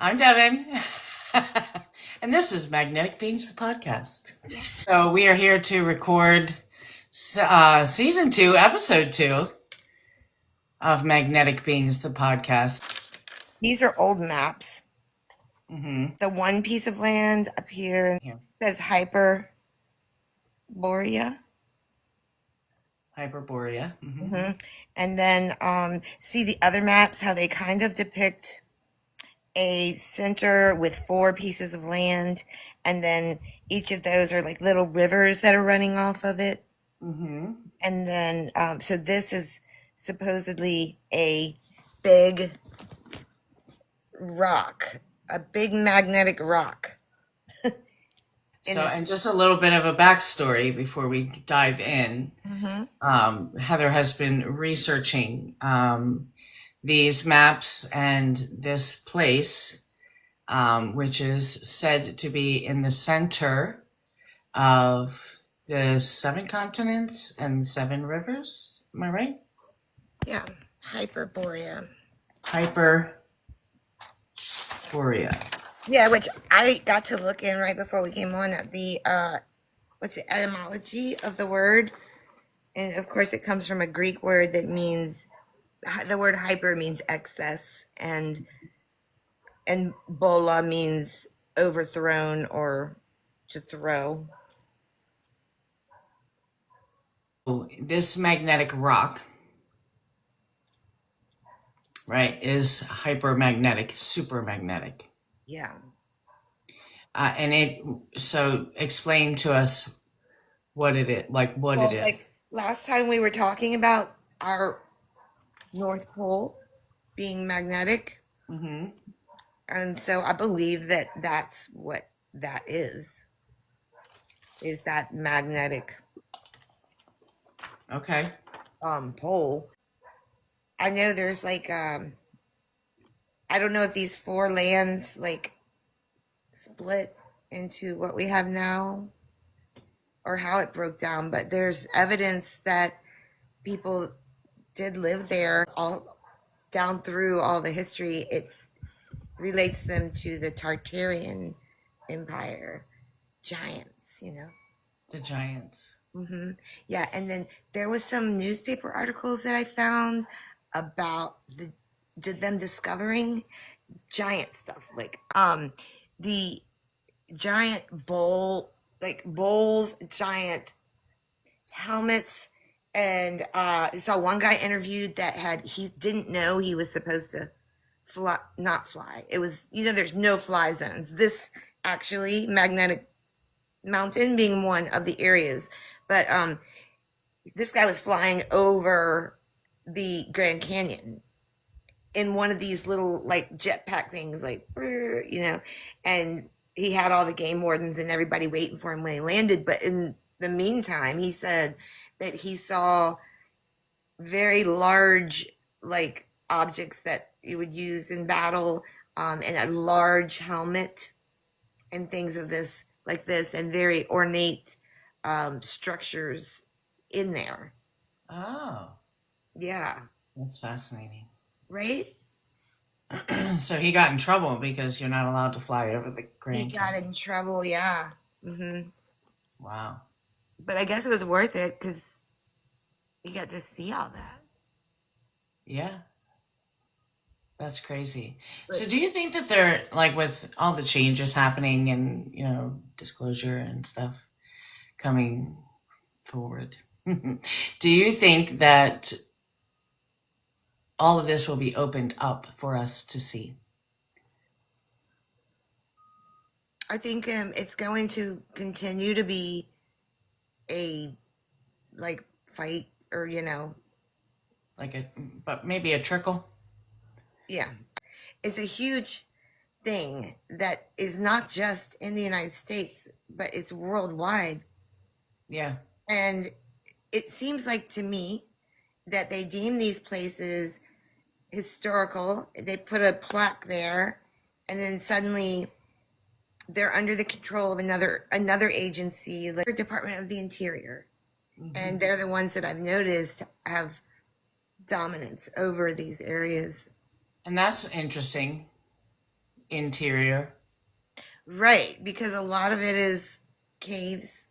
I'm Devin. And this is Magnetic Beings, the podcast. Yes. So we are here to record season 2, episode 2 of Magnetic Beings, the podcast. These are old maps. Mm-hmm. The one piece of land up here Yeah. says Hyperborea. Hyperborea. Mm-hmm. Mm-hmm. And then see the other maps, how they kind of depict a center with 4 pieces of land, and then each of those are like little rivers that are running off of it. Mm-hmm. And then, so this is supposedly a big rock, a big magnetic rock. So, and just a little bit of a backstory before we dive in. Mm-hmm. Heather has been researching these maps and this place, which is said to be in the center of the 7 continents and 7 rivers. Am I right? Yeah, Hyperborea. Hyperborea. Yeah, which I got to look in right before we came on at the what's the etymology of the word, and of course it comes from a Greek word that means, the word hyper means excess, and bola means overthrown or to throw. This magnetic rock, right, is hypermagnetic, supermagnetic. Yeah. So explain to us what it is, like what it is. Like last time we were talking about our North Pole being magnetic. Mm-hmm. And so I believe that that's what that is that magnetic Okay. pole. I know there's like I don't know if these 4 lands like split into what we have now or how it broke down, but there's evidence that people did live there all down through all the history. It relates them to the Tartarian Empire, giants, The giants. Mm-hmm. Yeah, and then there was some newspaper articles that I found about them discovering giant stuff, like the giant bowls, giant helmets, and saw one guy interviewed that he didn't know he was supposed to not fly. It was, there's no fly zones. This actually, Magnetic Mountain being one of the areas, but this guy was flying over the Grand Canyon in one of these little like jetpack things, like, and he had all the game wardens and everybody waiting for him when he landed. But in the meantime, he said that he saw very large like objects that you would use in battle, and a large helmet and things of this like this, and very ornate structures in there. Oh. Yeah. That's fascinating. Right? So he got in trouble because you're not allowed to fly over the Grand Canyon. He got in trouble, yeah. Mm-hmm. Wow. But I guess it was worth it because he got to see all that. Yeah. That's crazy. So do you think that they're, like, with all the changes happening and, disclosure and stuff coming forward, do you think that all of this will be opened up for us to see? I think it's going to continue to be a, like, fight or, but maybe a trickle? Yeah. It's a huge thing that is not just in the United States, but it's worldwide. Yeah. And it seems like to me that they deem these places historical. They put a plaque there, and then suddenly they're under the control of another agency, like the Department of the Interior. Mm-hmm. And they're the ones that I've noticed have dominance over these areas. And that's interesting. interior. Right, because a lot of it is caves.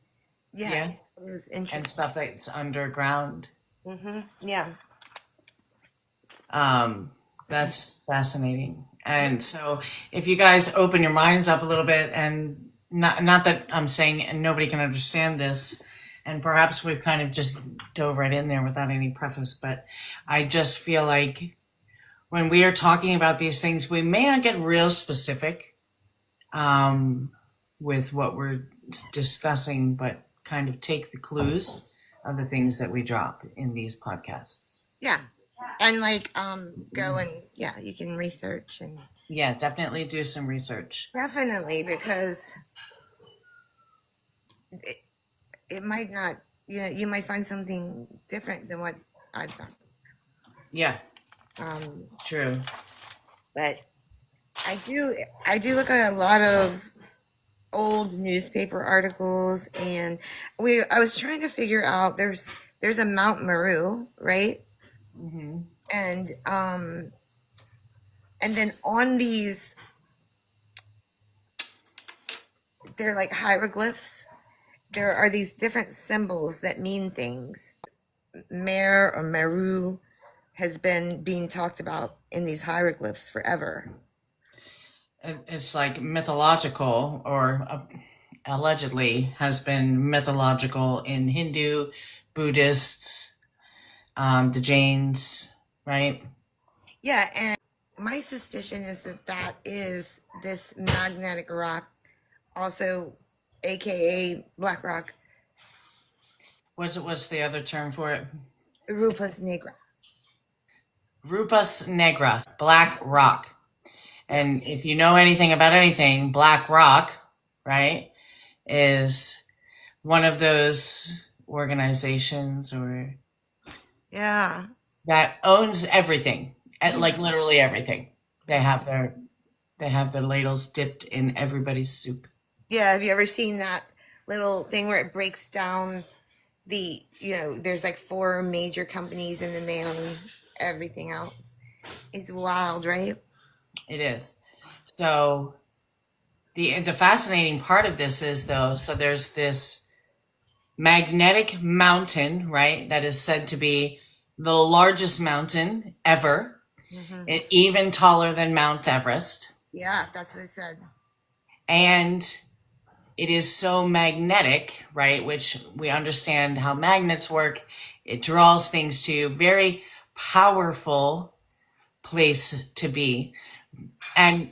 Yeah, Yeah. it is And interesting. stuff that's underground. Yeah. Um, that's fascinating. And so if you guys open your minds up a little bit, and not that I'm saying and nobody can understand this, and perhaps we've kind of just dove right in there without any preface, but I just feel like when we are talking about these things, we may not get real specific um, with what we're discussing, but kind of take the clues of the things that we drop in these podcasts. Yeah. And like go and yeah, you can research and Yeah, definitely do some research. definitely because it, it might not, you might find something different than what I found. Yeah, Um, true. but I do look at a lot of old newspaper articles, and I was trying to figure out there's a Mount Meru, right? Hmm. And then on these, they're like hieroglyphs. There are these different symbols that mean things. Mer or Meru has been being talked about in these hieroglyphs forever. It's like mythological, or allegedly has been mythological in Hindu, Buddhists, the Jains, right? Yeah, and my suspicion is that that is this magnetic rock, also aka black rock, What's the other term for it? Rupus nigra. Rupus negra, black rock. And Yes. if you know anything about anything, black rock, right, is one of those organizations or Yeah. that owns everything, like literally everything. They have their ladles dipped in everybody's soup. Yeah. Have you ever seen that little thing where it breaks down there's like four major companies and then they own everything else? It's wild, right? It is. So the fascinating part of this is, though, so there's this magnetic mountain, right, that is said to be the largest mountain ever, Hmm. it even taller than Mount Everest, Yeah, that's what it said. and it is so magnetic, right, which we understand how magnets work. It draws things to you. Very powerful place to be. And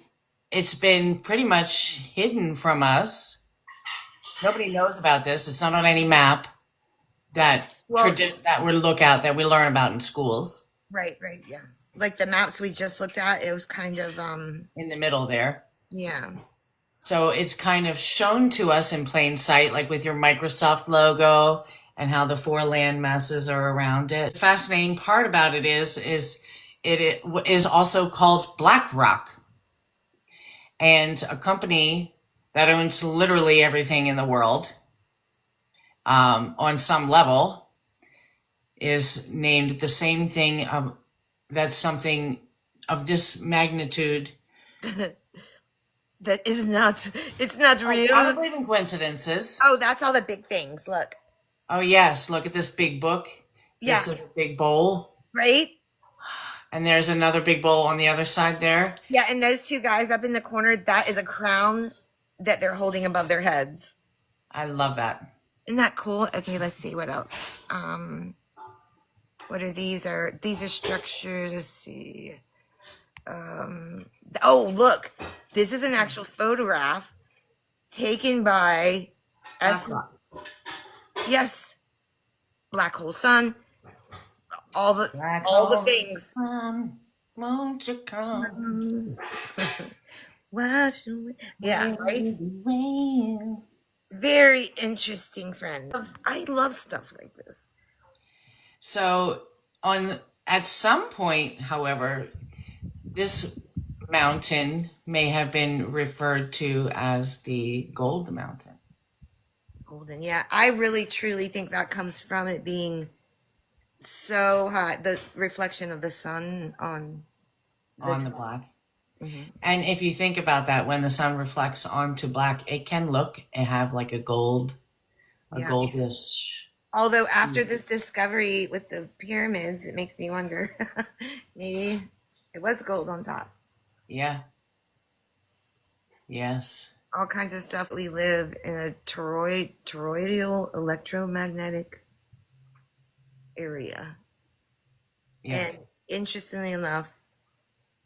it's been pretty much hidden from us. Nobody knows about this. It's not on any map that Well, that we look at, that we learn about in schools. right, yeah. Like the maps we just looked at, it was kind of In the middle there. yeah. So it's kind of shown to us in plain sight, like with your Microsoft logo and how the four land masses are around it. The fascinating part about it is it is also called BlackRock, and a company that owns literally everything in the world, on some level, is named the same thing of that's something of this magnitude. That is not, it's not Oh, I real. don't believe in coincidences. Oh, that's all the big things. Look. Oh yes, look at this big book. Yeah, This is a big bowl, right? and there's another big bowl on the other side there. Yeah, and those two guys up in the corner, that is a crown that they're holding above their heads. I love that. Isn't that cool? Okay, let's see what else. What are these? These are structures? Let's see. Oh, look, this is an actual photograph taken by S. BlackRock. Yes, black hole sun. All the Black all the hole things. sun, won't you come? Wash away. Yeah, right. Rain. Very interesting, friend. I love stuff like this. So on at some point, however, this mountain may have been referred to as the Gold Mountain. Golden, yeah. I really truly think that comes from it being so hot. The reflection of the sun on the On the black. Hmm. And if you think about that, when the sun reflects onto black, it can look and have like a Yeah. goldish. Although after this discovery with the pyramids, it makes me wonder maybe it was gold on top. Yeah. Yes. All kinds of stuff. We live in a toroidal electromagnetic area. Yeah. And interestingly enough,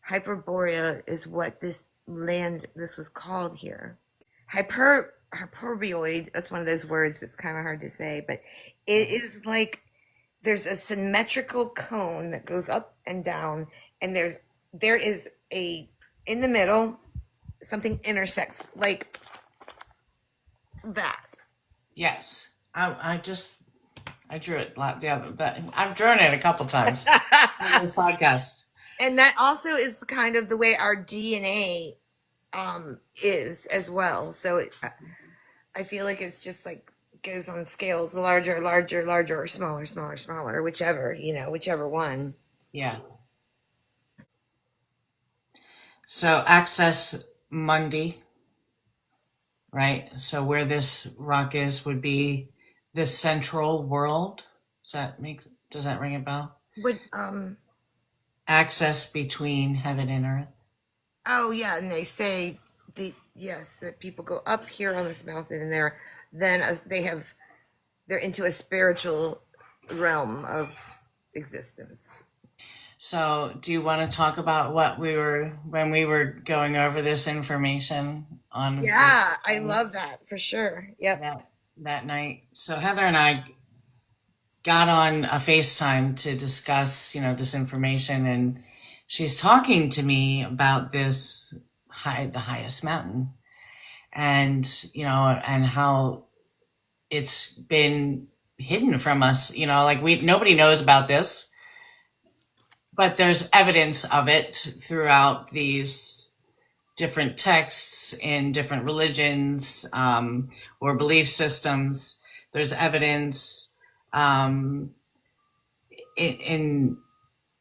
Hyperborea is what this was called here. Hyperbioid, that's one of those words that's kind of hard to say, but it is like there's a symmetrical cone that goes up and down, and there is a in the middle something intersects like that. Yes. I drew it the other that I've drawn it a couple times on this podcast. And that also is kind of the way our DNA is as well. So I feel like it's just like goes on scales, larger, larger, larger, or smaller, smaller, smaller, whichever one. Yeah. So Access Mundi, right? So where this rock is would be the central world. Does that ring a bell? But Access between heaven and earth. oh yeah, and they say yes that people go up here on this mountain and they're into a spiritual realm of existence. So, do you want to talk about when we were going over this information on Yeah, I love that for sure. Yep. that night? So Heather and I got on a FaceTime to discuss, this information, and she's talking to me about the highest mountain, and and how it's been hidden from us. Like nobody knows about this, but there's evidence of it throughout these different texts in different religions, or belief systems. There's evidence in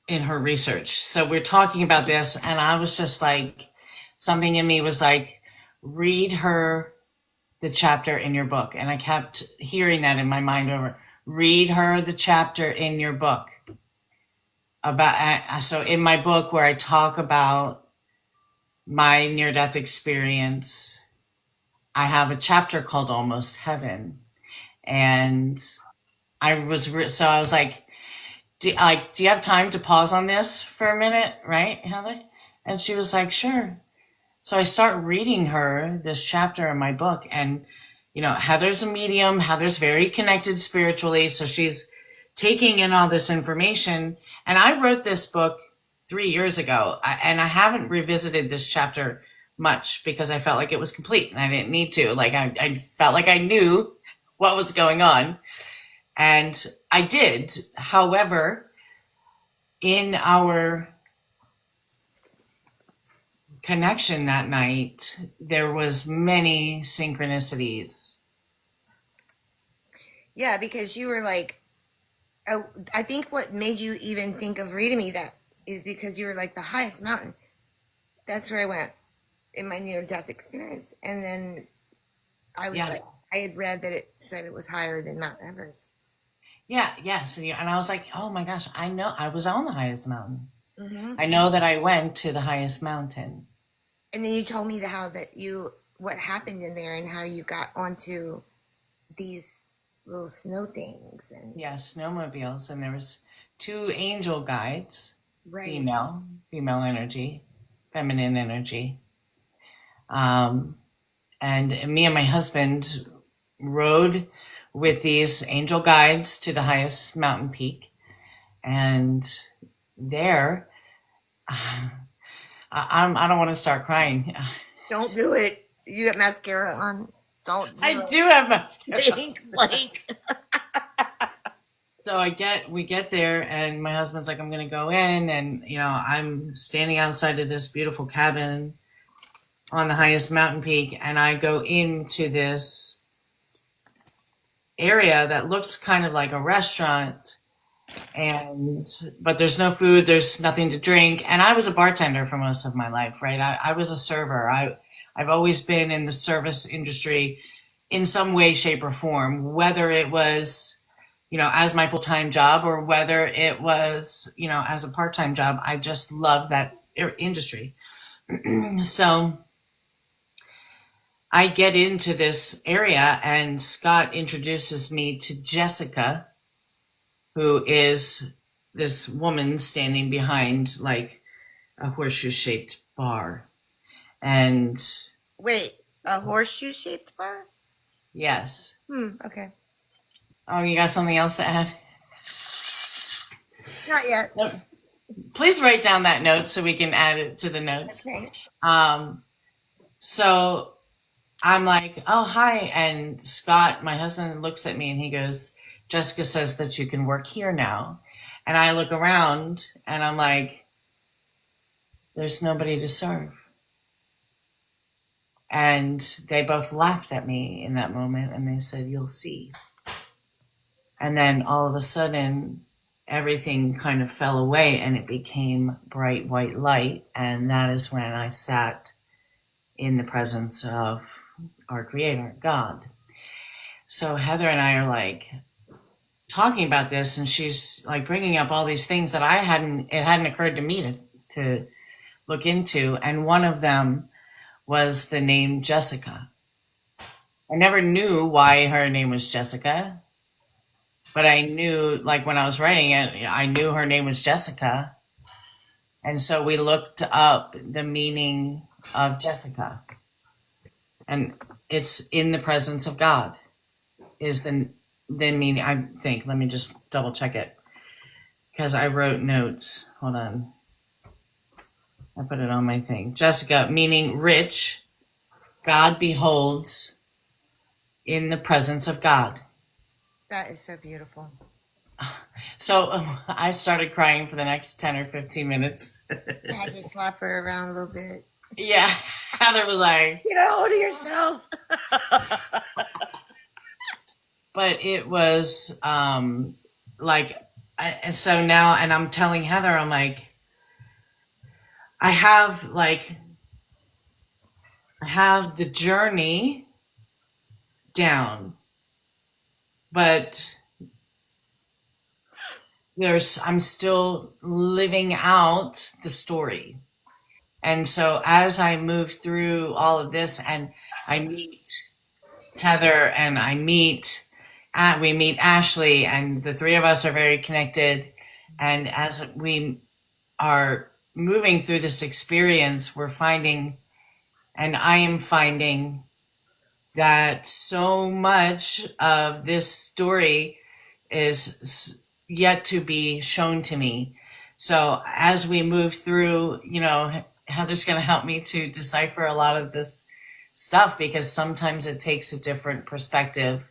her research. So we're talking about this, and I was just like, something in me was like, read her the chapter in your book. And I kept hearing that in my mind over, read her the chapter in your book. So in my book where I talk about my near-death experience, I have a chapter called Almost Heaven. And I was like, do you have time to pause on this for a minute, right, Heather? And she was like, sure. So I start reading her this chapter in my book, and Heather's a medium. Heather's very connected spiritually, so she's taking in all this information. And I wrote this book 3 years ago, and I haven't revisited this chapter much because I felt like it was complete and I didn't need to. Like I felt like I knew what was going on, and I did. However, in our connection that night, there was many synchronicities. Yeah, because you were like, oh, I think what made you even think of reading me that is because you were like the highest mountain. That's where I went in my near-death experience, and then I was like, I had read that it said it was higher than Mount Everest. Yeah, yes, and I was like, oh my gosh, I know I was on the highest mountain. Mm-hmm. I know that I went to the highest mountain. And then you told me what happened in there and how you got onto these little snow things and snowmobiles, and there was 2 angel guides, right. female energy, feminine energy, and me and my husband rode with these angel guides to the highest mountain peak, and there, I don't want to start crying. Don't do it. You got mascara on. Don't do I it. do have mascara. Like. So we get there, and my husband's like, I'm going to go in, and I'm standing outside of this beautiful cabin on the highest mountain peak, and I go into this area that looks kind of like a restaurant, but there's no food, there's nothing to drink. And I was a bartender for most of my life, right? I was a server. I've always been in the service industry in some way, shape, or form, whether it was, as my full-time job or whether it was, as a part-time job. I just love that industry. So I get into this area and Scott introduces me to Jessica, who is this woman standing behind like a horseshoe shaped bar. And Wait, a horseshoe shaped bar? yes. Okay. Oh, you got something else to add? Not yet. Nope. Please write down that note so we can add it to the notes. Okay. So I'm like, oh, hi. And Scott, my husband, looks at me and he goes, Jessica says that you can work here now. And I look around and I'm like, there's nobody to serve. And they both laughed at me in that moment and they said, you'll see. And then all of a sudden, everything kind of fell away and it became bright white light. And that is when I sat in the presence of our Creator, God. So Heather and I are like talking about this, and she's like bringing up all these things that it hadn't occurred to me to look into. And one of them was the name Jessica. I never knew why her name was Jessica, but I knew, like when I was writing it, I knew her name was Jessica. And so we looked up the meaning of Jessica. And it's in the presence of God is the meaning, I think. Let me just double check it because I wrote notes. Hold on. I put it on my thing. Jessica, meaning rich, God beholds in the presence of God. That is so beautiful. So I started crying for the next 10 or 15 minutes. I had to slap her around a little bit. Yeah. Heather was like, get a hold of yourself. But it was so now, and I'm telling Heather, I'm like, I have the journey down, but I'm still living out the story. And so as I move through all of this and I meet Heather and we meet Ashley, and the three of us are very connected. And as we are moving through this experience, we're finding, and I am finding, that so much of this story is yet to be shown to me. So as we move through, Heather's going to help me to decipher a lot of this stuff because sometimes it takes a different perspective.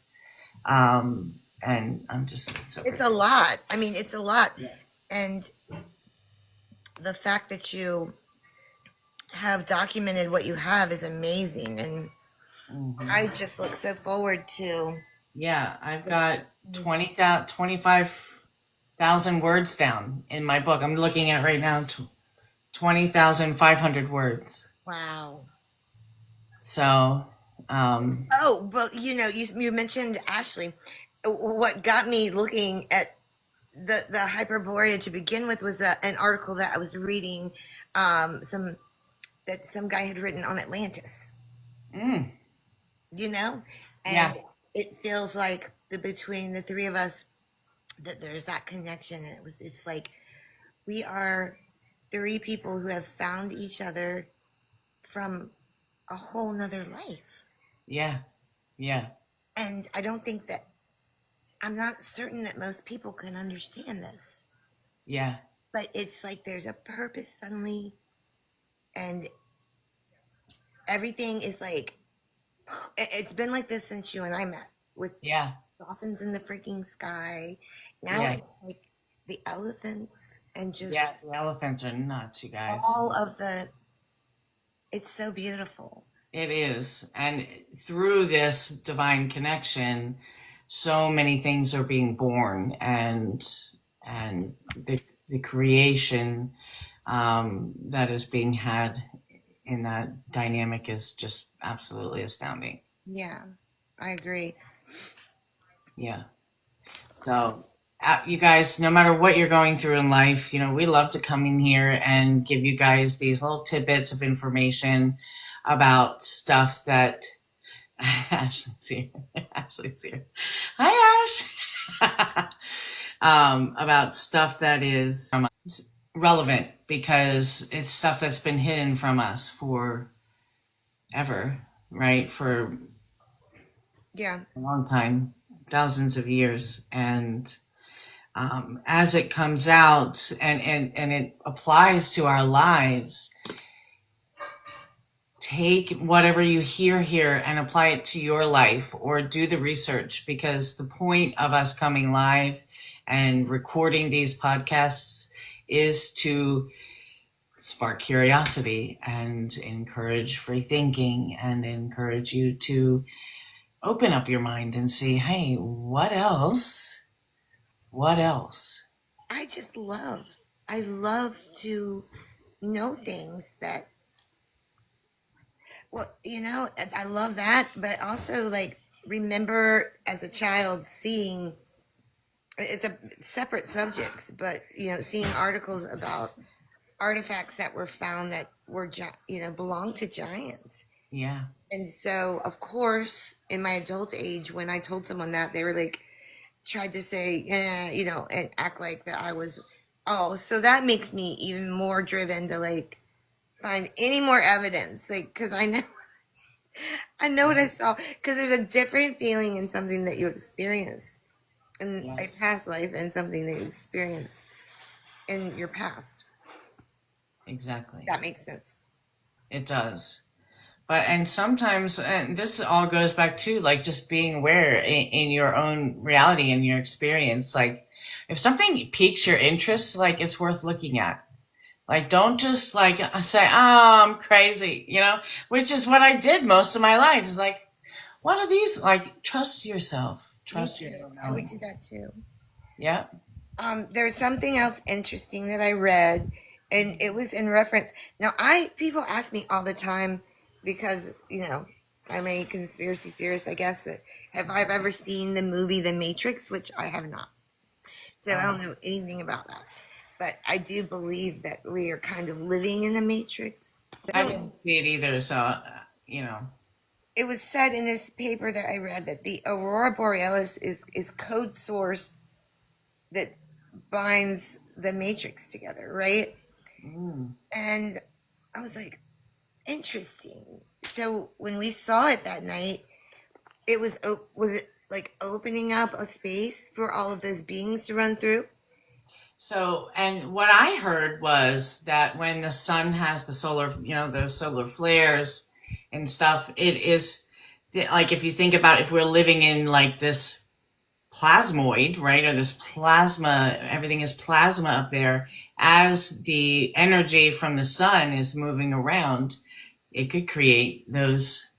And I'm just so it's a lot. I mean, it's a lot. Yeah. And the fact that you have documented what you have is amazing. And I just look so forward to. Yeah, I've got 25,000 words down in my book. I'm looking at right now 20,500 words. Wow. So, oh, well, you mentioned Ashley. What got me looking at the Hyperborea to begin with was an article that I was reading, some guy had written on Atlantis. And yeah. It feels like between the three of us that there's that connection. It's like we are three people who have found each other from a whole nother life. Yeah. And I'm not certain that most people can understand this. Yeah. But it's like there's a purpose suddenly, and everything is like, it's been like this since you and I met with dolphins in the freaking sky. Now it's like the elephants and just. Yeah, the elephants are nuts, you guys. It's so beautiful. It is. And through this divine connection, so many things are being born, and and the creation that is being had in that dynamic is just absolutely astounding. Yeah, I agree. Yeah. So, you guys, no matter what you're going through in life, we love to come in here and give you guys these little tidbits of information about stuff that Ashley's here. Ashley's here. Hi, Ash. About stuff that is relevant because it's stuff that's been hidden from us for ever, right? For Yeah. a long time, thousands of years. And as it comes out and it applies to our lives, take whatever you hear here and apply it to your life or do the research, because the point of us coming live and recording these podcasts is to spark curiosity and encourage free thinking and encourage you to open up your mind and see, hey, what else? What else? I love to know things that, well, I love that, but also like remember as a child seeing, it's a separate subjects, but seeing articles about artifacts that were found that were belonged to giants. Yeah. And so, of course, in my adult age, when I told someone that, they were like, tried to say, yeah, and act like that I was, oh, so that makes me even more driven to like find any more evidence, like, because I know what I saw, because there's a different feeling in something that you experienced in a Yes. past life and something that you experienced in your past. Exactly. That makes sense. It does. And sometimes, and this all goes back to like just being aware in your own reality and your experience. Like if something piques your interest, like it's worth looking at. Like don't just like say, oh, I'm crazy, which is what I did most of my life. Is like, what are these? Like, trust yourself. Trust Me your too. own I would knowing. do that too. Yeah. There's something else interesting that I read, and it was in reference. Now, people ask me all the time because I'm a conspiracy theorist. I guess that have I ever seen the movie The Matrix, which I have not. So I don't know anything about that, but I do believe that we are kind of living in a matrix. I didn't see it either, so you know. It was said in this paper that I read that the aurora borealis is code source that binds the matrix together, right? Mm. And I was like, interesting. So when we saw it that night, it was it like opening up a space for all of those beings to run through? So, and what I heard was that when the sun has the solar, those solar flares and stuff, it is like if you think about if we're living in like this plasmoid, right, or this plasma, everything is plasma up there. As the energy from the sun is moving around, it could create those.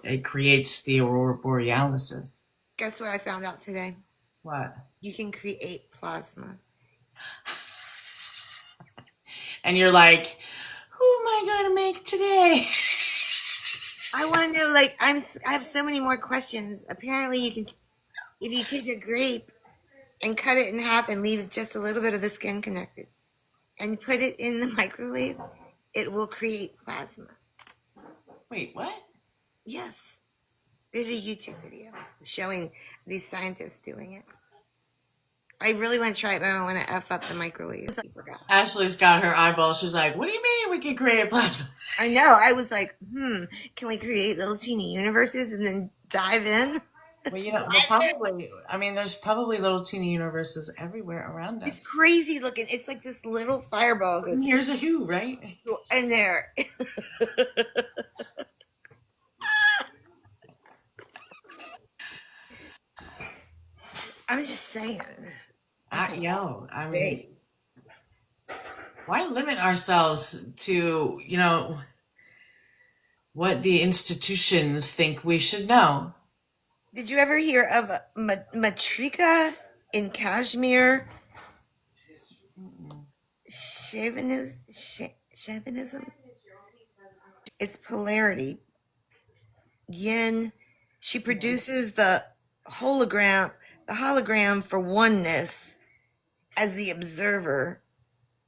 It creates the aurora borealises. Guess what I found out today? What? You can create plasma. And you're like, who am I going to make today? I want to know, like, I have so many more questions. Apparently, you can, if you take a grape and cut it in half and leave just a little bit of the skin connected and put it in the microwave, it will create plasma. Wait, what? Yes. There's a YouTube video showing these scientists doing it. I really want to try it, but I don't want to F up the microwave. I forgot. Ashley's got her eyeball. She's like, what do you mean we can create plasma? I know. I was like, can we create little teeny universes and then dive in? Well, probably, there's probably little teeny universes everywhere around us. It's crazy looking. It's like this little fireball And here's a who, right? in there. I'm just saying. Why limit ourselves to, what the institutions think we should know? Did you ever hear of Matrika in Kashmir? Shamanism. It's polarity. Yin. She produces the hologram for oneness as the observer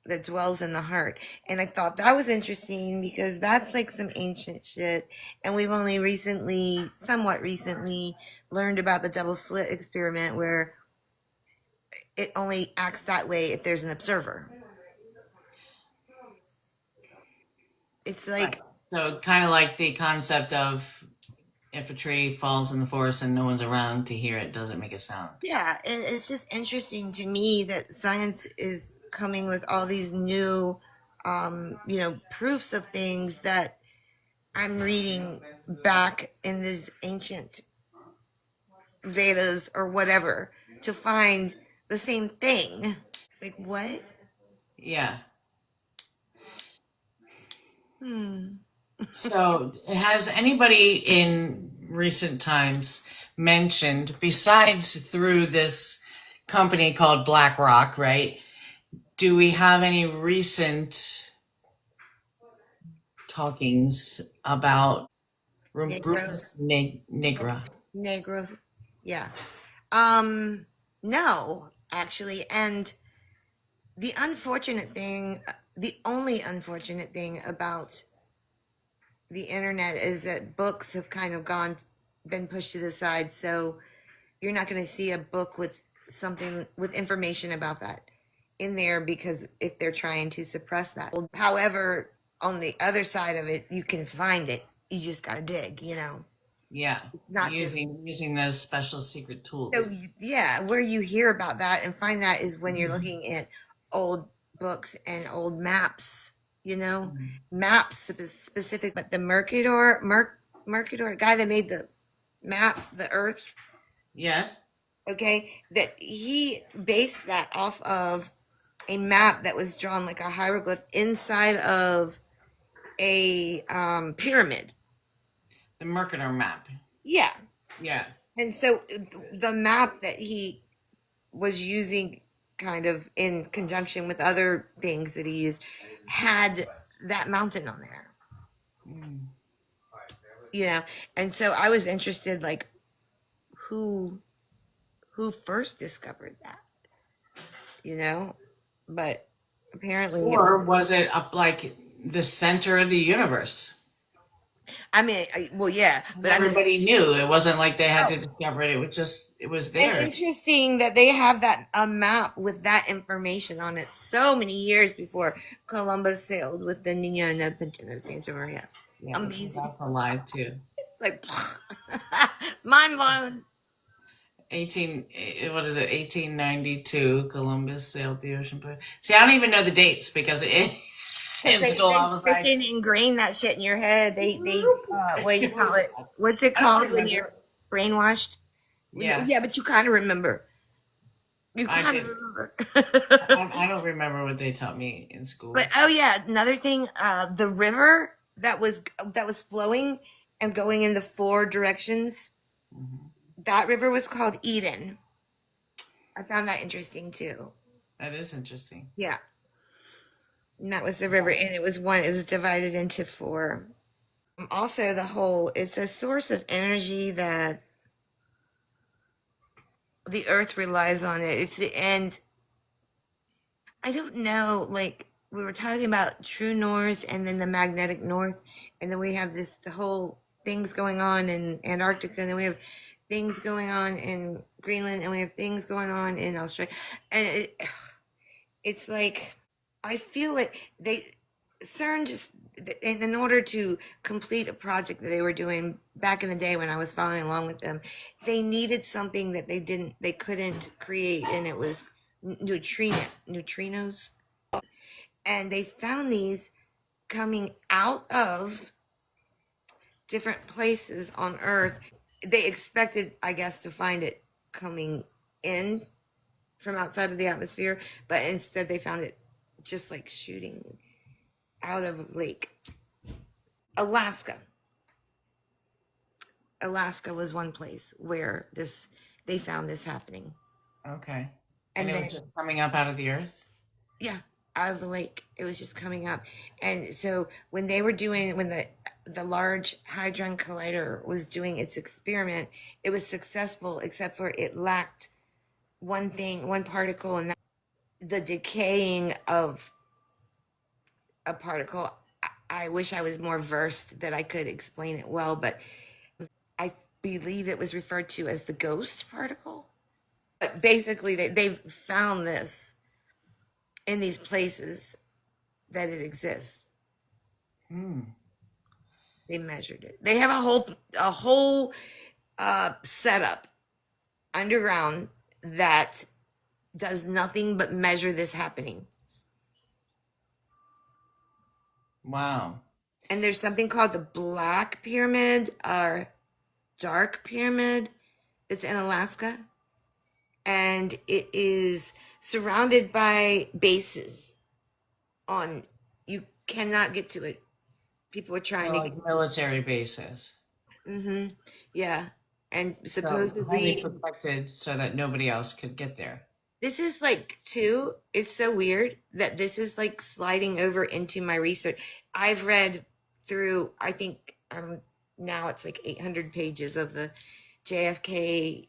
that dwells in the heart. And I thought that was interesting because that's like some ancient shit. And we've only recently, somewhat recently, learned about the double slit experiment where it only acts that way if there's an observer. It's Right. like, So kind of like the concept of if a tree falls in the forest and no one's around to hear it, doesn't make a sound. yeah, it's just interesting to me that science is coming with all these new, proofs of things that I'm reading back in these ancient Vedas or whatever to find the same thing. Like, what? Yeah. Hmm. So has anybody in recent times mentioned, besides through this company called BlackRock, right? Do we have any recent talkings about Negro, Rubus nigra? Negro, yeah. No, actually. And the unfortunate thing, the only unfortunate thing about the internet is that books have kind of been pushed to the side. So you're not going to see a book with something with information about that in there because if they're trying to suppress that. However, on the other side of it, you can find it. You just got to dig. Yeah, Not just using those special secret so tools. yeah, where you hear about that and find that is when you're looking at old books and old maps, Mhm. maps specific, but the Mercator guy that made the map, the Earth, Yeah, okay, that he based that off of a map that was drawn like a hieroglyph inside of a pyramid. the Mercator map. Yeah. Yeah, And so the map that he was using kind of in conjunction with other things that he used had that mountain on there, mm. you know. And so I was interested, like, who first discovered that, you know? But apparently it was, Or was it up like the center of the universe? I mean, well, yeah, And but I mean, everybody knew it wasn't like they had oh, to discover it. It was and there. interesting that they have that a map with that information on it so many years before Columbus sailed with the Nina and the Pinta and the Santa Maria. Yeah, which was Amazing. also live too. It's like mind blowing. What is it? 1892. Columbus sailed the ocean. See, I don't even know the dates because Because in they school they I was like, freaking ingrain that shit in your head. They what do you it call was, it? What's it I don't called when remember. you're brainwashed? Yeah, Yeah, but you kind of remember. You I kind of did. remember. I don't remember what they taught me in But school. oh yeah, another thing, the river that was flowing and going in the four directions. Mhm. That river was called Eden. I found that interesting too. That is interesting. Yeah, and that was the river, and it was one. It was divided into four. Also, it's a source of energy that the earth relies on it. And I don't know, like we were talking about true north and then the magnetic north, and then we have the whole things going on in Antarctica, and then we have things going on in Greenland, and we have things going on in Australia, and it's like I feel like CERN just in order to complete a project that they were doing back in the day when I was following along with them, they needed something that they couldn't create, and it was neutrinos, and they found these coming out of different places on Earth. They expected, I guess, to find it coming in from outside of the atmosphere, but instead they found it just like shooting out of Lake Alaska. Alaska was one place where they found this happening. Okay. And And it then was just coming up out of the earth? yeah, out of the lake. It was just coming up. And so when they were doing, when the Large Hadron Collider was doing its experiment, it was successful, except for it lacked one thing, one particle, and that the decaying of a particle. I wish I was more versed that I could explain it well, but I believe it was referred to as the ghost particle. But basically, they've found this in these places that it exists. Hmm. They measured it. They have a whole setup underground that does nothing but measure this happening. Wow. And there's something called the Black Pyramid or Dark Pyramid that's in Alaska. And it is surrounded by bases on, you cannot get to it. People are trying So to like military bases. mm-hmm, yeah. And So highly supposedly protected so that nobody else could get there. this is like too, it's so weird that this is like sliding over into my research. I've read through, I think now it's like 800 pages of the JFK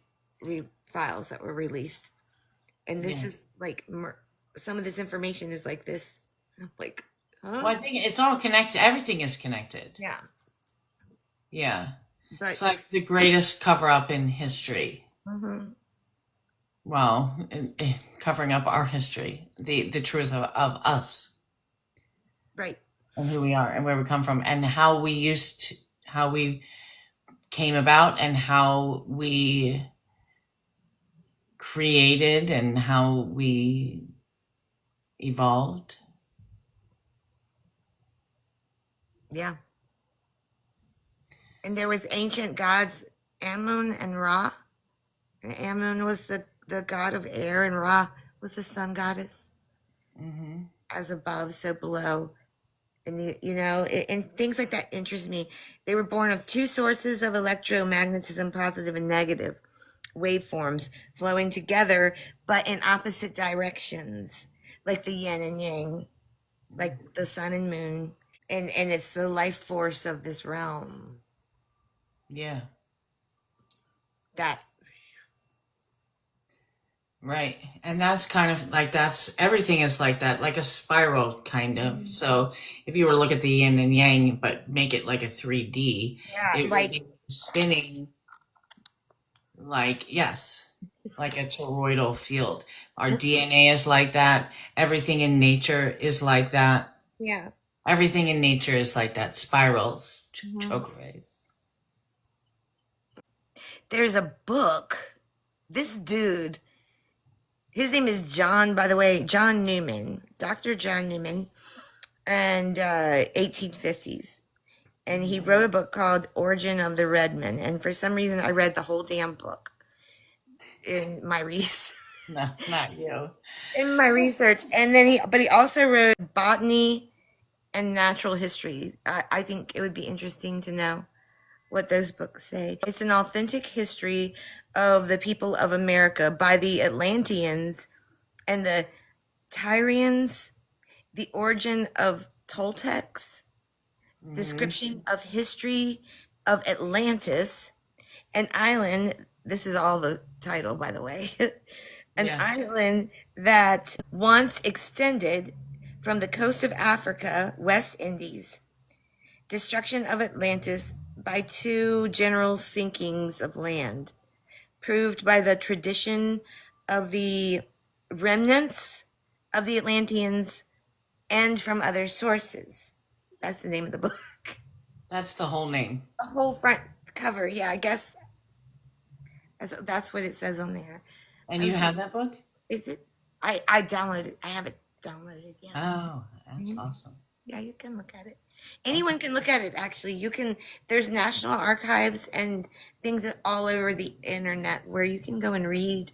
files that were released. And this Yeah. is like some of this information is like this. I'm like, Well, huh? I think it's all connected. Everything is connected. Yeah. Yeah. But It's like the greatest cover up in history. mhm, Well, covering up our history, the truth of us right. and who we are and where we come from and how we how we came about and how we created and how we evolved. Yeah. And there was ancient gods Amun and Ra. And Amun was the god of air, and Ra was the sun goddess. Hmm. As above, so below. And and things like that interest me. They were born of two sources of electromagnetism, positive and negative waveforms flowing together, but in opposite directions, like the yin and yang, like the sun and moon. And it's the life force of this realm Yeah. that Right. And that's kind of like that's everything is like that, like a spiral kind of. So if you were to look at the yin and yang, but make it like a 3D, yeah, it would like be spinning like, yes, like a toroidal field. Our DNA is like that. Everything in nature is like that. yeah. Everything in nature is like that. Spirals, Mhm. chokeways. There's a book. This dude, his name is John, by the way, John Newman, Dr. John Newman, and 1850s. And he wrote a book called Origin of the Redman. And for some reason, I read the whole damn book in my research. No, not you. In my research, and then he also wrote botany and natural history. I think it would be interesting to know what those books say. It's an authentic history of the people of America by the Atlanteans and the Tyrians, the origin of Toltecs, Hmm. description of history of Atlantis, an island. This is all the title, by the way. An Yeah. island that once extended from the coast of Africa, West Indies, destruction of Atlantis by two general sinkings of land, proved by the tradition of the remnants of the Atlanteans and from other sources. That's the name of the book. That's the whole name. The whole front cover, yeah, I guess that's what it says on there. And I you was have like, that book? is it? I downloaded. I have it downloaded. Yeah. Oh, that's Mhm. awesome. Yeah, you can look at it. Okay. Anyone can look at it. Actually, you can. There's national archives and things all over the internet where you can go and read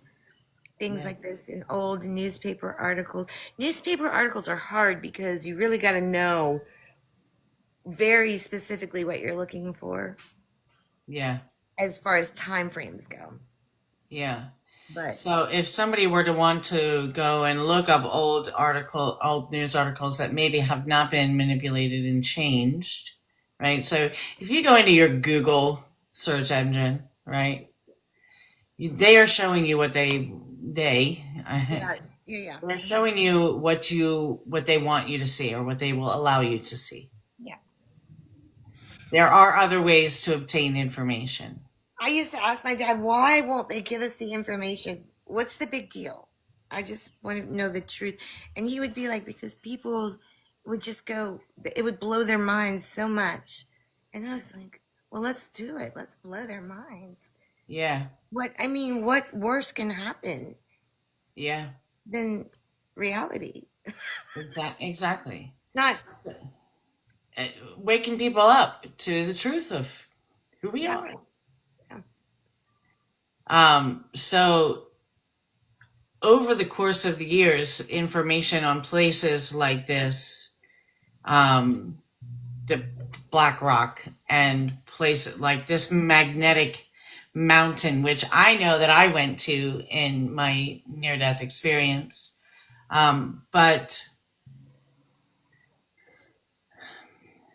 things Yeah. like this in old newspaper articles. Newspaper articles are hard because you really got to know very specifically what you're looking for Yeah. as far as time frames go. Yeah. But So if somebody were to want to go and look up old news articles that maybe have not been manipulated and changed, right? So if you go into your Google search engine, right, they are showing you what yeah, yeah, yeah, they're showing you what they want you to see or what they will allow you to see. yeah. There are other ways to obtain information. I used to ask my dad, why won't they give us the information? What's the big deal? I just want to know the truth. And he would be like, because people would just go, it would blow their minds so much. And I was like, well, let's do it. Let's blow their minds. Yeah, What worse can happen yeah, than reality? exactly. Not, uh, Waking people up to the truth of who we yeah, are. yeah. So over the course of the years, information on places like this, um, the Black Rock, and places like this magnetic mountain, which I know that I went to in my near-death experience, but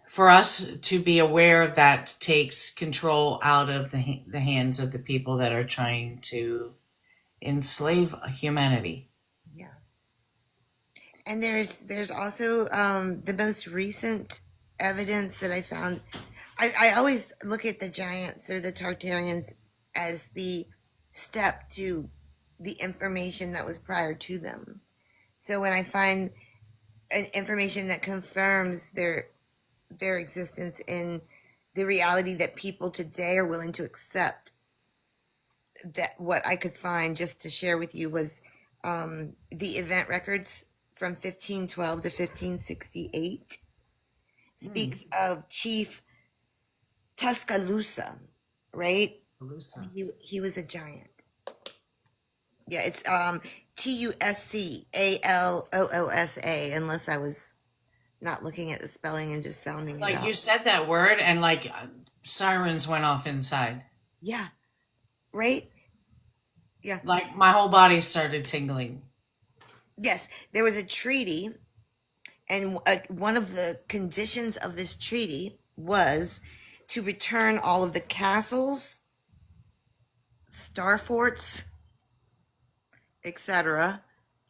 for us to be aware of that takes control out of the hands of the people that are trying to enslave humanity. Yeah. And there's also the most recent evidence that I found. I always look at the giants or the Tartarians as the step to the information that was prior to them. So when I find an information that confirms their existence in the reality that people today are willing to accept, that what I could find just to share with you was the event records from 1512 to 1568 Hmm. speaks of Chief Tuscaloosa, right? Calusa. He was a giant. Yeah, it's Tuscaloosa, unless I was not looking at the spelling and just sounding it Like you out. said that word, and like sirens went off inside. Yeah, right? Yeah. Like my whole body started tingling. Yes, there was a treaty, and one of the conditions of this treaty was to return all of the castles, star forts, etc.,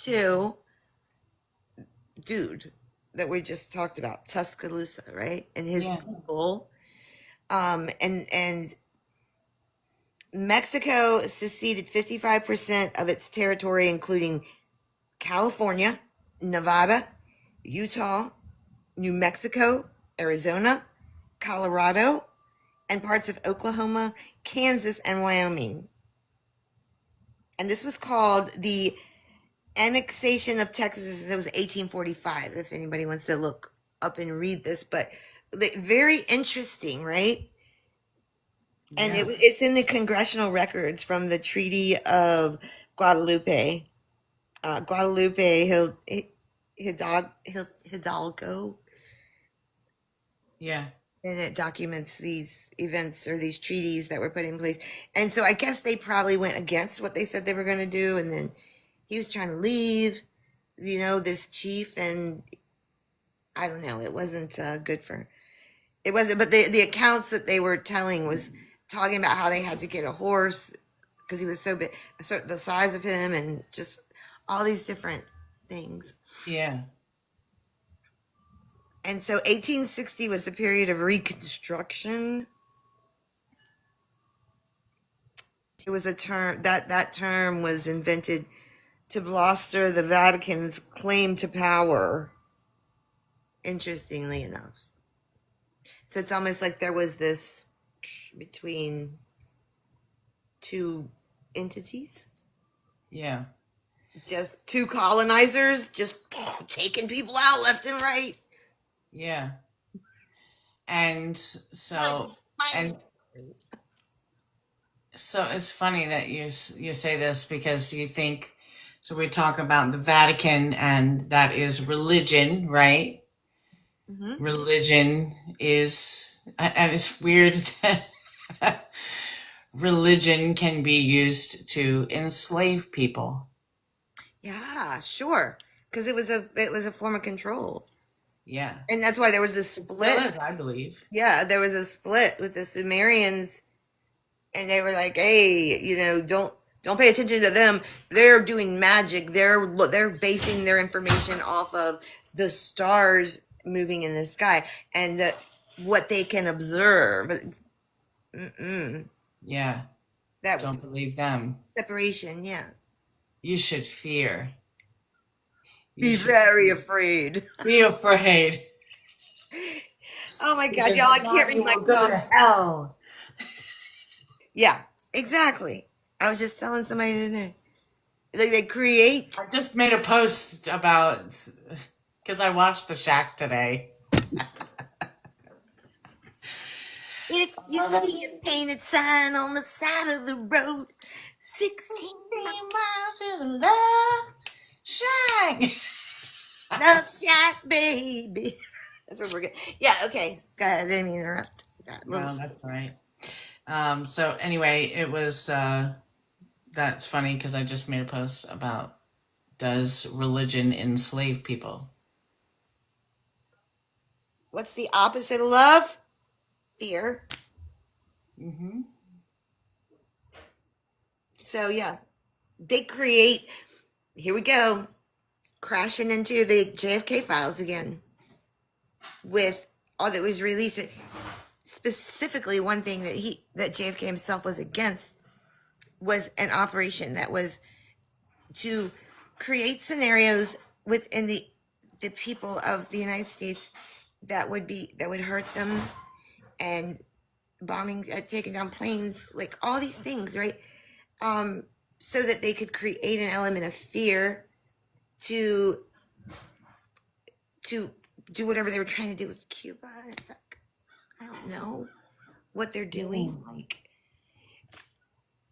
to dude that we just talked about, Tuscaloosa, right? And his Yeah. people. And Mexico seceded 55% of its territory, including California, Nevada, Utah, New Mexico, Arizona, Colorado, and parts of Oklahoma, Kansas, and Wyoming. And this was called the annexation of Texas. It was 1845, if anybody wants to look up and read this. But very interesting, right? And Yeah. it's in the congressional records from the Treaty of Guadalupe. Hidalgo, Yeah. and it documents these events or these treaties that were put in place. And so I guess they probably went against what they said they were going to do, and then he was trying to leave, this chief, and I don't know, it wasn't good for it wasn't. But the accounts that they were telling was talking about how they had to get a horse because he was so big, the size of him, and just all these different things. Yeah. And so 1860 was the period of Reconstruction. It was a term that term was invented to bluster the Vatican's claim to power. Interestingly enough, so it's almost like there was this between two entities, Yeah. just two colonizers, just taking people out left and right. Yeah. And and so it's funny that you say this, because do you think, so we talk about the Vatican, and that is religion, right? Mm-hmm. Religion is, and it's weird that religion can be used to enslave people. Yeah, sure. Because it was a form of control. Yeah. And that's why there was this It still split. is, I believe. Yeah, there was a split with the Sumerians, and they were like, "Hey, don't pay attention to them. They're doing magic. They're basing their information off of the stars moving in the sky and what they can observe." Mm-mm. Yeah. That Don't believe them. separation, yeah. You should fear. You Be should very afraid. be afraid. Oh my God, Because y'all! I if can't not, read you my will go to comments. hell. Yeah, exactly. I was just telling somebody today. Like they create. I just made a post about, because I watched The Shack today. If you see a painted sign on the side of the road, 16 miles to the love shack. Love Shack, baby. That's what we're getting. Yeah, okay. Go ahead. I didn't mean to interrupt. Got a little. No, that's right. So anyway, it was, that's funny because I just made a post about, does religion enslave people? What's the opposite of love? Fear. Mm-hmm. So, yeah, they create. Here we go. Crashing into the JFK files again with all that was released. Specifically, one thing that JFK himself was against was an operation that was to create scenarios within the people of the United States that would hurt them, and bombing, taking down planes, like all these things, right? So that they could create an element of fear to to do whatever they were trying to do with Cuba. It's like, I don't know what they're doing. Like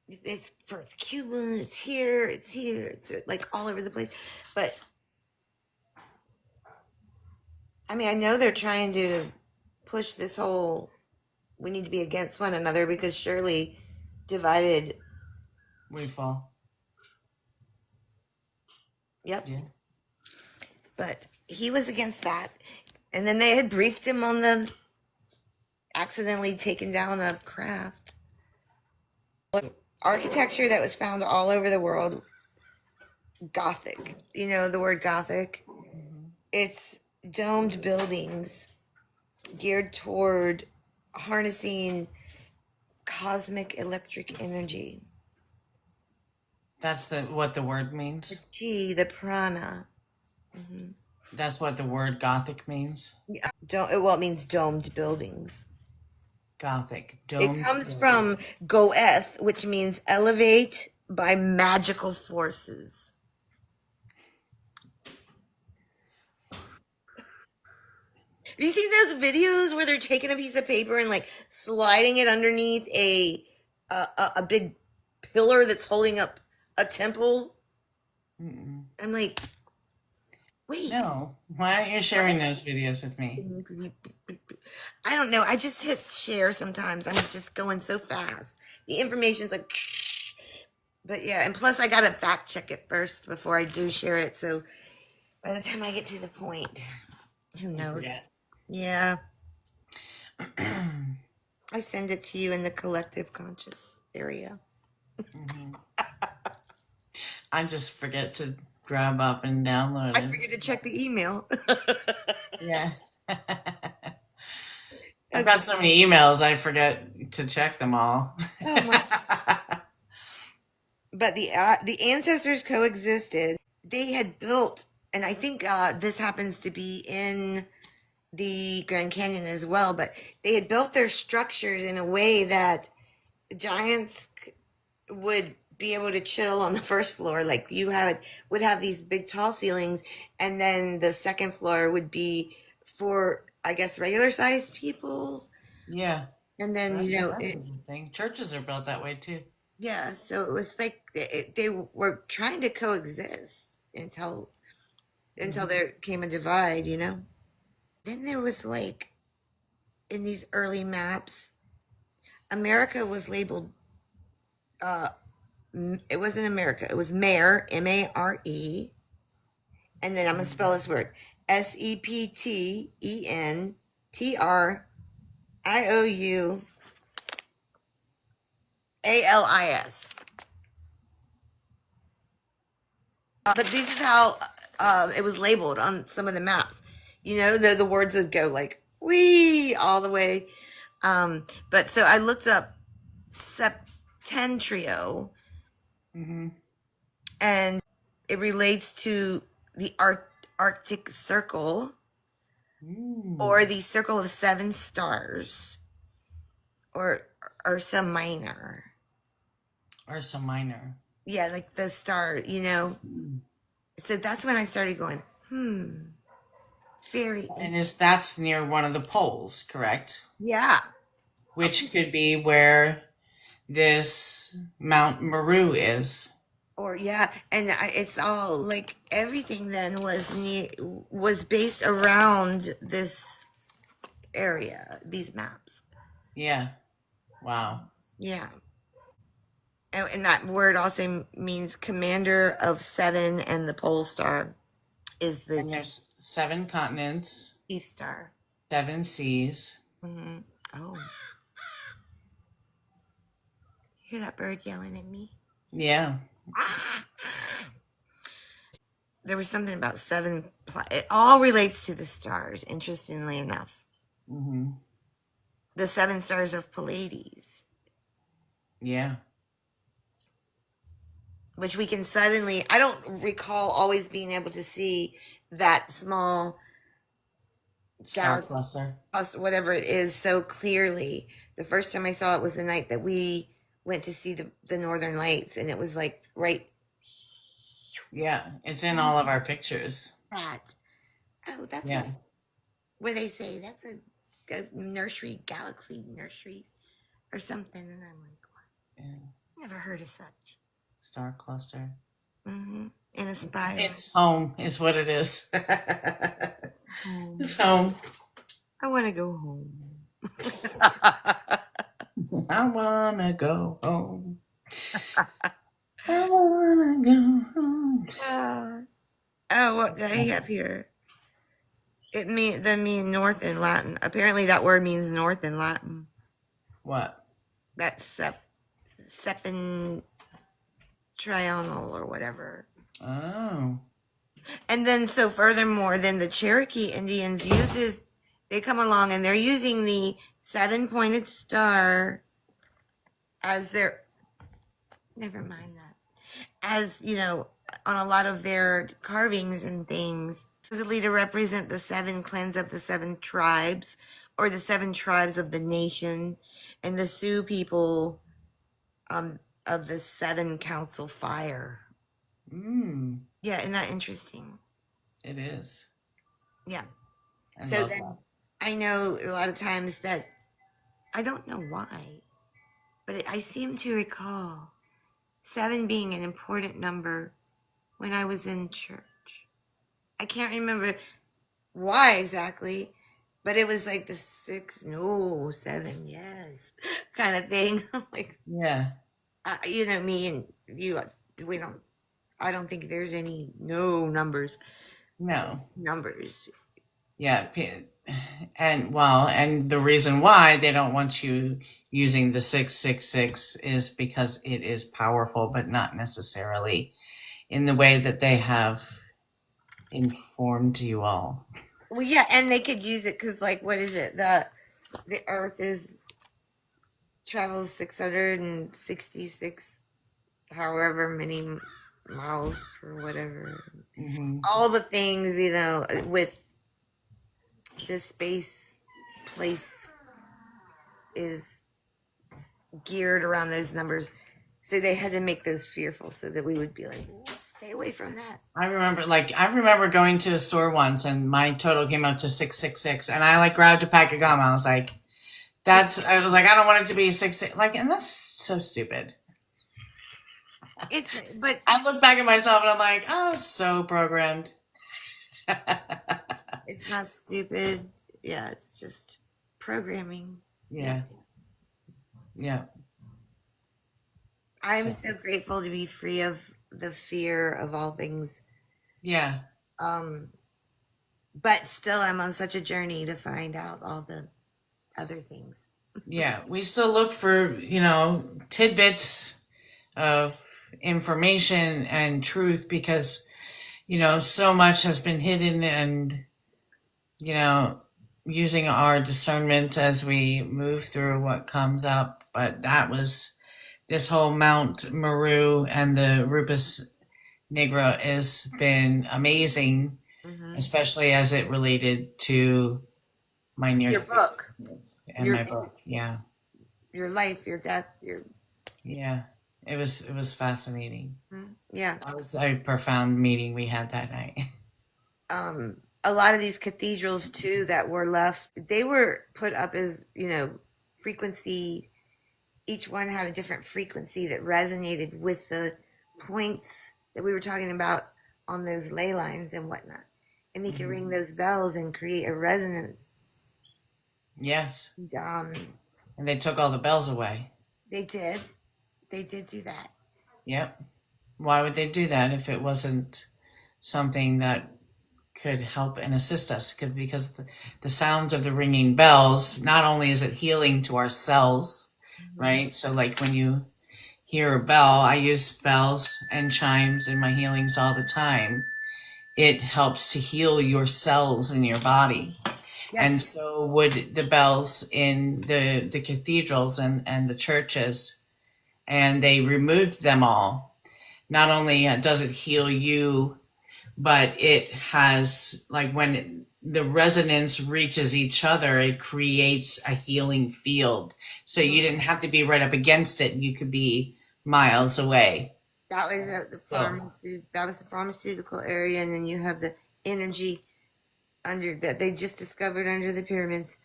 it's Cuba, it's here, it's like all over the place. But I mean, I know they're trying to push this whole we need to be against one another because surely divided. We fall. Yep. Yeah. But he was against that. And then they had briefed him on the accidentally taken down a craft. Architecture that was found all over the world. Gothic. You know the word Gothic? Mm-hmm. It's domed buildings geared toward harnessing cosmic electric energy. That's what the word The means. T, the prana. That's what the word Gothic means. Yeah. Well, it means domed buildings. Gothic. It Domed. comes from goeth, which means elevate by magical forces. Have you seen those videos where they're taking a piece of paper and like sliding it underneath a big pillar that's holding up a temple? Mm-mm. I'm like, wait. No. Why aren't you sharing those videos with me? I don't know. I just hit share sometimes. I'm just going so fast. The information's like, but yeah, and plus I gotta fact check it first before I do share it. So by the time I get to the point, who knows? Yeah. I send it to you in the collective conscious area. Mm-hmm. I just forget to grab up and download I it. forget to check the email. Yeah. I've got so many emails, I forget to check them all. Oh my. But the ancestors coexisted. They had built, and I think this happens to be in the Grand Canyon as well, but they had built their structures in a way that giants would be able to chill on the first floor. Like would have these big tall ceilings, and then the second floor would be for, I guess, regular sized people. Yeah. And then That's interesting. Churches are built that way too. yeah, so it was like they were trying to coexist until there came a divide, you know. Then there was like in these early maps, America was labeled uh, it wasn't America. It was Mare, Mare, and then I'm gonna spell this word SeptentriouAlis. But this is how it was labeled on some of the maps. You know, the words would go like "wee" all the way. But so I looked up Septentrio, Mm-hmm. and it relates to the Arctic Circle, or the Circle of Seven Stars, or Ursa Minor. Ursa Minor. Yeah, like the star, you know. So that's when I started going, very, And that's near one of the poles, correct? yeah. Which could be where this Mount Meru is. Or yeah, and it's all like everything then was based around this area, these maps. Yeah. Wow. Yeah. And that word also means commander of seven, and the pole star is And the there's 7 continents, East Star. 7 seas. Hmm. Oh, hear that bird yelling at me? Yeah. There was something about seven. It all relates to the stars, interestingly enough. Mm-hmm. The seven stars of Pleiades, Yeah. which we can suddenly, I don't recall always being able to see that small Star galaxy, cluster. whatever it is, so clearly. The first time I saw it was the night that we went to see the Northern Lights, and it was like right Yeah. It's in all of our pictures. that. Oh, that's Yeah. where they say that's a nursery, galaxy nursery or something. And I'm like, what? Yeah. Never heard of such. Star cluster. Mm-hmm. In a spiral. It's home, is what it is. Home. It's home. I want to go home. I wanna go home. I wanna go home. Oh, what do I have here? It mean north in Latin. Apparently, that word means north in Latin. What? That's septentrional or whatever. Oh. And then, so furthermore, then the Cherokee Indians they come along and they're using the 7-pointed star as never mind that, as, you know, on a lot of their carvings and things, supposedly to represent the 7 clans of the 7 tribes, or the 7 tribes of the nation, and the Sioux people of the 7 council fire. Yeah, isn't that interesting? It is. Yeah. I So love then that. I know a lot of times that I don't know why, but I seem to recall 7 being an important number when I was in church. I can't remember why exactly, but it was like the 6, no, 7, yes, kind of thing. I'm like, Yeah. you know, me and you, I don't think there's any no numbers. No. Numbers. Yeah. And the reason why they don't want you using the 666 is because it is powerful, but not necessarily in the way that they have informed you all. Well, yeah, and they could use it because, like, what is it? The Earth travels 666, however many miles per whatever. Mm-hmm. All the things, you know, with the space place is geared around those numbers. So they had to make those fearful so that we would be like, stay away from that. I remember going to a store once and my total came up to 666 and I grabbed a pack of gum. I was like, I don't want it to be 666. And that's so stupid. But I look back at myself and I'm like, oh, so programmed. it's not stupid. Yeah, it's just programming. Yeah. Yeah. I'm so grateful to be free of the fear of all things. Yeah. Um, but still, I'm on such a journey to find out all the other things. Yeah. We still look for, tidbits of information and truth because, so much has been hidden and, you know, using our discernment as we move through what comes up. But that was this whole Mount Meru and the Rupus Nigra has been amazing, Hmm. especially as it related to my near Your death book, and your my book. Yeah. your life, your death, your Yeah. It was fascinating. yeah. That was a profound meeting we had that night. A lot of these cathedrals too that were left, they were put up as frequency. Each one had a different frequency that resonated with the points that we were talking about on those ley lines and whatnot. And they could ring those bells and create a resonance. Yes. Um, And they took all the bells away. they did. They did do that. Yep. Why would they do that if it wasn't something that could help and assist us? Because the sounds of the ringing bells, not only is it healing to our cells, right? So, like when you hear a bell, I use bells and chimes in my healings all the time. It helps to heal your cells in your body. And Yes. so would the bells in the cathedrals and the churches, and they removed them all. Not only does it heal you, but it has, like, when the resonance reaches each other, it creates a healing field. So you didn't have to be right up against it. You could be miles away. That was the So, that was the pharmaceutical area, and then you have the energy under that they just discovered under the pyramids.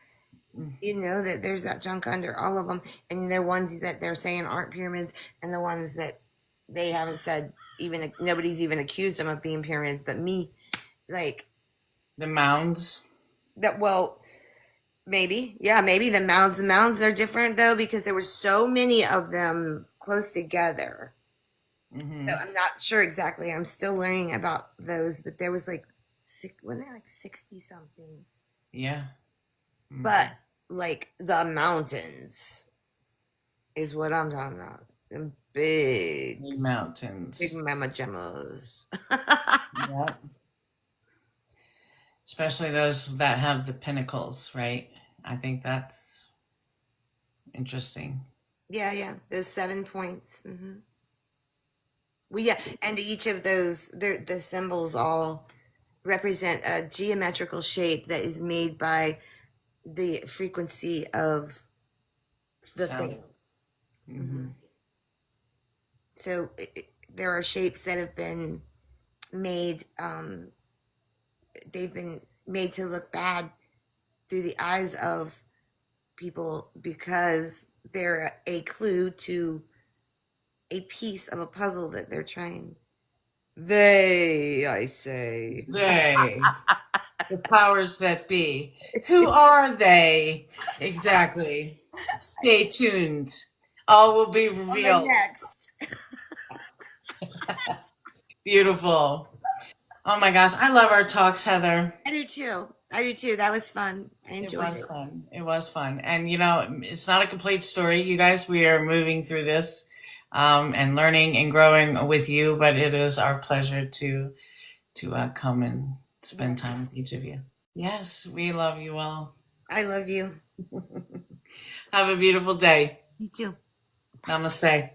You know that there's that junk under all of them, and they're ones that they're saying aren't pyramids, and the ones that they haven't said, even nobody's even accused them of being pyramids, but me, like the mounds. that. Well, maybe, yeah, maybe the mounds. The mounds are different though because there were so many of them close together. Hmm. So I'm not sure exactly. I'm still learning about those, but there was like when they're like 60 something. Yeah. Mhm. But like the mountains is what I'm talking about. Them big, Big big mountains. mama gemmas. Yeah. Especially those that have the pinnacles, right? I think that's interesting. Yeah, yeah. Those 7 points. Well, yeah, and each of those, the symbols all represent a geometrical shape that is made by the frequency of the Sound. things. Hmm. So there are shapes that have been made. They've been made to look bad through the eyes of people because they're a clue to a piece of a puzzle that they're trying. I say. They, the powers that be. Who are they? Exactly. Stay tuned. All will be On the revealed. next. Beautiful. Oh my gosh, I love our talks, Heather. I do too. I do too. That was fun. I It enjoyed was it. fun. It was fun. And it's not a complete story, you guys. We are moving through this and learning and growing with you, but it is our pleasure to come and spend time with each of you. Yes, we love you all. I love you. Have a beautiful day. You too. Namaste.